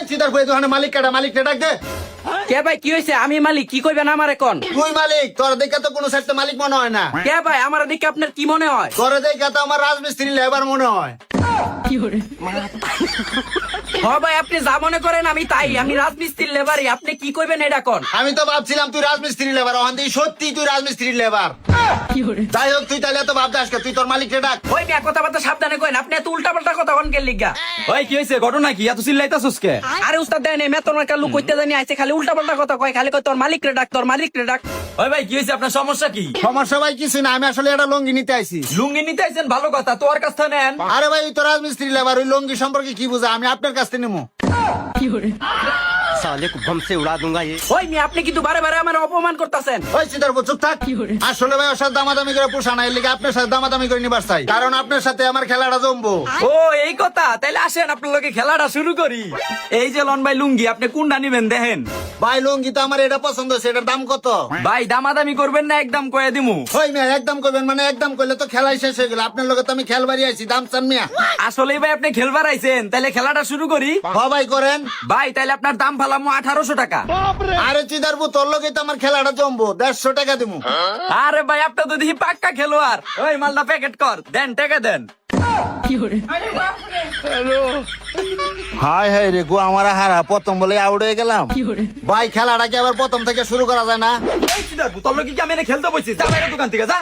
চিতার কই দোকানে মালিক কাটা, মালিককে ডাক দে। কে ভাই কি হয়েছে? আমি মালিক, কি কইবেন আমার এখন? তুই মালিক, তোর দেখে তো কোনো সাইডে মালিক মনে হয় না। কে ভাই আমার দিকে আপনার কি মনে হয়? তোর দেখে তো আমার রাজমিস্ত্রি লেবার মনে হয়। হ ভাই, আপনি যা মনে করেন আমি তাই। আমি রাজমিস্ত্রির লেবারই, আপনি কি কইবেন এটা কোন? আমি তো ভাবছিলাম তুই রাজমিস্ত্রি লেবার, ওখান থেকে সত্যি তুই রাজমিস্ত্রি লেবার। যাই হোক, তুই তাহলে এত ভাবদাস কে? তুই তোর মালিককে ডাক। ওই মিয়া কথাবার্তা সাবধানে কইন, আপনি এত উল্টা পাল্টা কথা কোন কে লিগা? ওই কি হয়েছে? ঘটনা কি? এত চিল্লাইতাছস কে? আরে উস্তাদ দেন এই মেতন একটা লোক কইতে জানি আইছে, খালি উল্টা পাল্টা কথা কয়, খালি কয় তোর মালিক রে ডাক, তোর মালিক রে ডাক। ওই ভাই কি হয়েছে? আপনার সমস্যা কি? সমস্যা ভাই কিছু না, আমি আসলে একটা লঙ্গি নিতে আইছি। লুঙ্গি নিতে আইছেন, ভালো কথা, তোর কাছ থেকে নেন। আরে ভাই, ওই তো রাজমিস্ত্রি লেবার, ওই লঙ্গি সম্পর্কে কি বুঝা? আমি আপনার কাছ থেকে নেবো। साले को बम से उड़ा दूंगा ये। ওই মিয়া আপনি কিন্তু বারে বারে আমার অপমান করতেছেন। ওই চিন্তার উপর চুপ থাক। আসলে ভাই ওর সাথে দামাদামি করে পোষা নাই, এর লিগে আপনার সাথে দামাদামি করে নিবার চাই, কারণ আপনার সাথে আমার খেলাটা জমবো। ও এই কথা, তাইলে আসেন আপনার লগে খেলাটা শুরু করি। এই যে লন ভাই লুঙ্গি, আপনি কোনটা নিবেন দেখেন। ভাই লঙ্গি তো আমার এটা পছন্দ হয়েছে, এটার দাম কত? ভাই দামাদামি করবেন না, একদম কয়ে দিমু। ওই মিয়া একদম করবেন মানে? একদম করলে তো খেলাই শেষ হয়ে গেল। আপনার লগে তো আমি খেলবাড়ি আইছি, দাম চান মিয়া? আসলেই ভাই আপনি খেলবার আইছেন, তাইলে খেলাটা শুরু করি। হ ভাই করেন। ভাই তাইলে আপনার দাম ফালামু 1800 টাকা। আরে চিদারবু, তোর লগে তো আমার খেলাটা জমবো, 150 টাকা দিমু। আরে ভাই আপনি তো দেখি পাক্কা খেলোয়াড়। ওই মালটা প্যাকেট কর, দেন টাকা দেন। হাই হাই রে গো, আমার হারা প্রথম বলে আউট হয়ে গেলাম। ভাই খেলাটা কি আবার প্রথম থেকে শুরু করা যায় না? এই চিদার তোর লগে কি আমি এনে খেলতে বসছি? যা বাইরে দোকান থেকে যা।